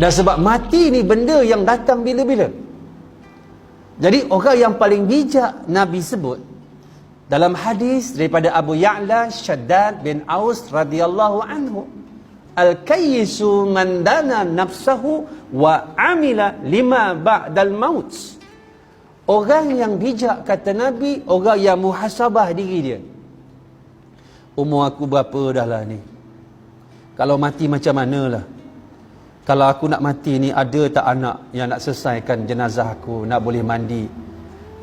Dan sebab mati ni benda yang datang bila-bila. Jadi orang yang paling bijak Nabi sebut dalam hadis daripada Abu Ya'la Shaddad bin Aus radhiyallahu anhu, al-kayyisu man dana nafsahu wa amila lima ba'dal maut. Orang yang bijak, kata Nabi, orang yang muhasabah diri dia. Umur aku berapa dah lah ni? Kalau mati macam mana lah? Kalau aku nak mati ni, ada tak anak yang nak selesaikan jenazah aku, nak boleh mandi?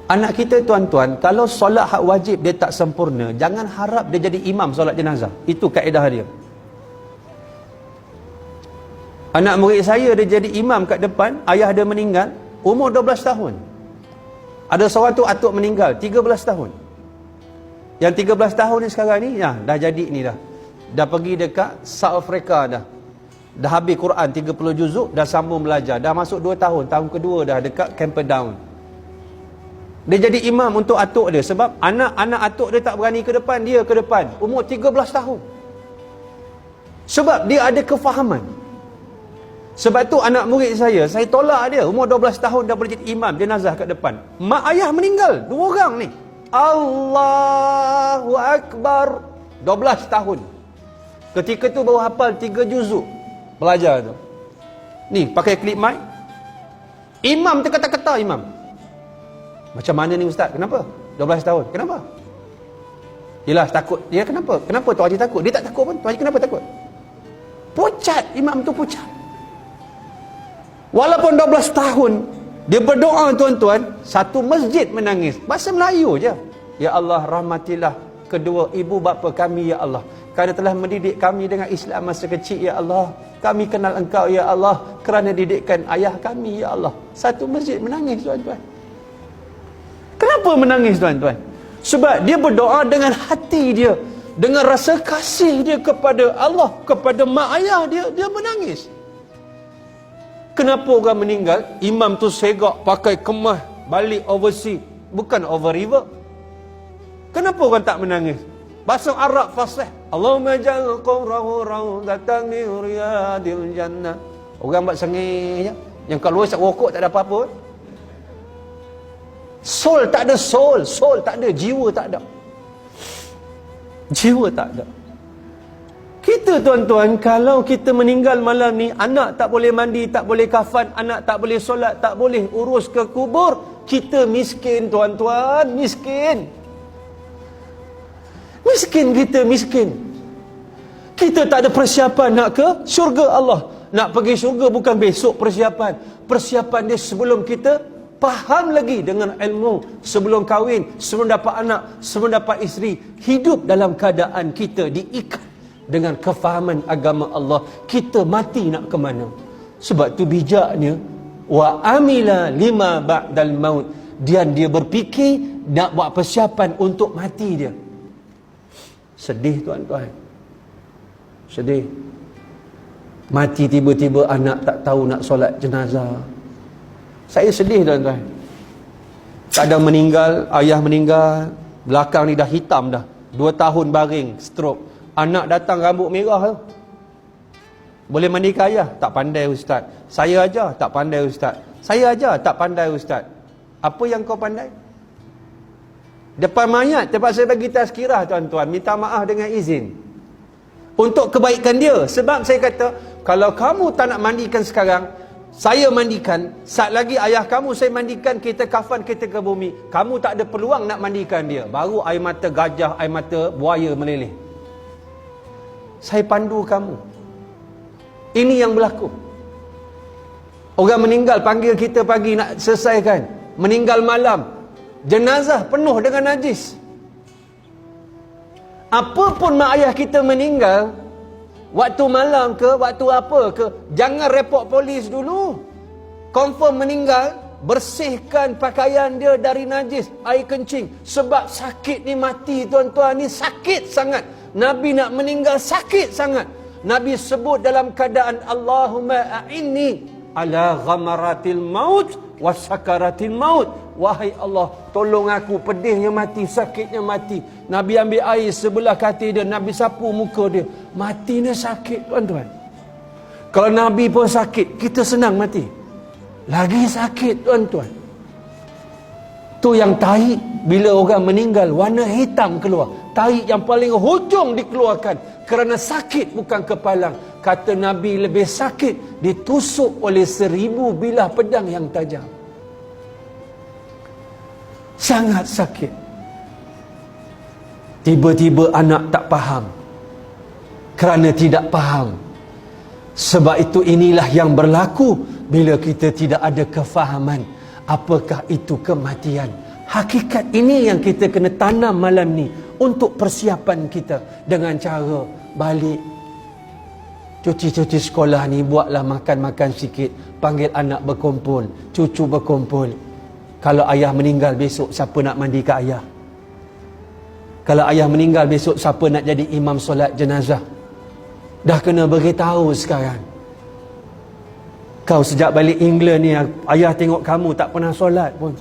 Anak kita tuan-tuan, kalau solat hak wajib dia tak sempurna, jangan harap dia jadi imam solat jenazah. Itu kaedah dia. Anak murid saya dia jadi imam kat depan, ayah dia meninggal, umur 12 tahun. Ada seorang tu atuk meninggal, 13 tahun. Yang 13 tahun ni sekarang ni, dah jadi ni dah. Dah pergi dekat South Africa dah. Dah habis Quran 30 juzuk, dah sambung belajar. Dah masuk 2 tahun, tahun kedua dah dekat Camperdown. Dia jadi imam untuk atuk dia sebab anak-anak atuk dia tak berani ke depan, dia ke depan. Umur 13 tahun. Sebab dia ada kefahaman. Sebab tu anak murid saya tolak dia. Umur 12 tahun dah boleh jadi imam jenazah kat depan. Mak ayah meninggal, 2 orang ni. Allahu Akbar. 12 tahun. Ketika tu baru hafal 3 juzuk. Belajar tu. Ni, pakai klip mic. Imam tu kata-kata imam. Macam mana ni ustaz? Kenapa? 12 tahun. Kenapa? Yelah, takut. Ya, kenapa? Kenapa Tuan Haji takut? Dia tak takut pun. Tuan Haji kenapa takut? Pucat. Imam tu pucat. Walaupun 12 tahun, dia berdoa tuan-tuan, satu masjid menangis. Bahasa Melayu je. Ya Allah, rahmatilah kedua ibu bapa kami, ya Allah. Kerana telah mendidik kami dengan Islam masa kecil, ya Allah. Kami kenal Engkau, ya Allah. Kerana didikan ayah kami, ya Allah. Satu masjid menangis tuan-tuan. Kenapa menangis tuan-tuan? Sebab dia berdoa dengan hati dia, dengan rasa kasih dia kepada Allah, kepada mak ayah dia, dia menangis. Kenapa orang meninggal? Imam tu segak pakai kemah balik overseas, bukan over river. Kenapa orang tak menangis? Bahasa Arab fasih. Allahumma ja'al qawrahu rawdatan min riyadil jannah. Orang buat sengih je. Yang kalau isap rokok tak ada apa-apa. Soul tak ada soul. Soul tak ada. Jiwa tak ada. Jiwa tak ada. Kita tuan-tuan, kalau kita meninggal malam ni, anak tak boleh mandi, tak boleh kafan, anak tak boleh solat, tak boleh urus ke kubur, kita miskin tuan-tuan, miskin. Miskin kita, miskin. Kita tak ada persiapan nak ke syurga Allah. Nak pergi syurga bukan besok persiapan. Persiapan dia sebelum kita faham lagi dengan ilmu, sebelum kahwin, sebelum dapat anak, sebelum dapat isteri. Hidup dalam keadaan kita diikat dengan kefahaman agama Allah. Kita mati nak ke mana? Sebab tu bijaknya, wa amila lima ba'dal maut. Dan dia berfikir nak buat persiapan untuk mati dia. Sedih tuan-tuan. Sedih. Mati tiba-tiba anak tak tahu nak solat jenazah. Saya sedih tuan-tuan. Kadang meninggal, ayah meninggal, belakang ni dah hitam dah. 2 tahun baring, stroke. Anak datang rambut merah tu. Boleh mandikan ayah? Tak pandai ustaz. Saya aja tak pandai ustaz. Saya aja tak pandai ustaz. Apa yang kau pandai? Depan mayat terpaksa bagi tazkirah tuan-tuan, minta maaf dengan izin. Untuk kebaikan dia. Sebab saya kata, kalau kamu tak nak mandikan sekarang, saya mandikan. Saat lagi ayah kamu saya mandikan, kita kafan, kita ke bumi. Kamu tak ada peluang nak mandikan dia. Baru air mata gajah, air mata buaya meleleh. Saya pandu kamu. Ini yang berlaku. Orang meninggal, panggil kita pagi nak selesaikan. Meninggal malam, jenazah penuh dengan najis. Apapun mak ayah kita meninggal, waktu malam ke, waktu apa ke, jangan report polis dulu. Confirm meninggal, bersihkan pakaian dia dari najis, air kencing. Sebab sakit ni mati tuan-tuan, ni sakit sangat. Nabi nak meninggal sakit sangat. Nabi sebut dalam keadaan Allahumma a'inni ala ghamaratil maut wa sakaratil maut. Wahai Allah, tolong aku, pedihnya mati, sakitnya mati. Nabi ambil air sebelah katil dia, Nabi sapu muka dia. Matinya sakit tuan-tuan. Kalau Nabi pun sakit, kita senang mati. Lagi sakit, tuan-tuan. Tu yang tahi, bila orang meninggal, warna hitam keluar. Tahi yang paling hujung dikeluarkan kerana sakit, bukan kepalang. Kata Nabi, lebih sakit ditusuk oleh 1000 bilah pedang yang tajam. Sangat sakit. Tiba-tiba anak tak faham. Kerana tidak faham. Sebab itu inilah yang berlaku bila kita tidak ada kefahaman. Apakah itu kematian? Hakikat ini yang kita kena tanam malam ni untuk persiapan kita dengan cara balik. Cuci-cuci sekolah ni, buatlah makan-makan sikit. Panggil anak berkumpul, cucu berkumpul. Kalau ayah meninggal besok, siapa nak mandi ke ayah? Kalau ayah meninggal besok, siapa nak jadi imam solat jenazah? Dah kena beritahu sekarang. Kau sejak balik England ni, ayah tengok kamu tak pernah solat pun.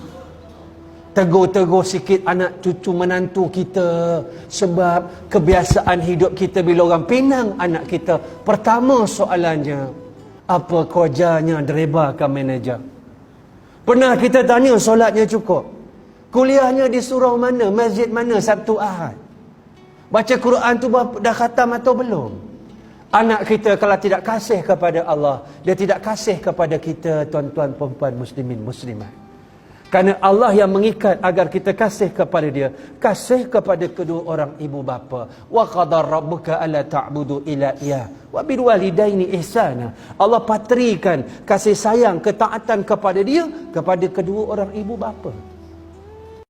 Tegur-tegur sikit anak cucu menantu kita. Sebab kebiasaan hidup kita bila orang pinang anak kita, pertama soalannya, apa kerjanya driver ke manager? Pernah kita tanya solatnya cukup? Kuliahnya di surau mana? Masjid mana Sabtu Ahad? Baca Quran tu dah khatam atau belum? Anak kita kalau tidak kasih kepada Allah, dia tidak kasih kepada kita, tuan-tuan, perempuan, muslimin, muslimat. Kerana Allah yang mengikat agar kita kasih kepada dia. Kasih kepada kedua orang ibu bapa. Wa qadar rabbuka alla ta'budu illa iyyah wa bil walidaini ihsana. Allah patrikan kasih sayang, ketaatan kepada dia, kepada kedua orang ibu bapa.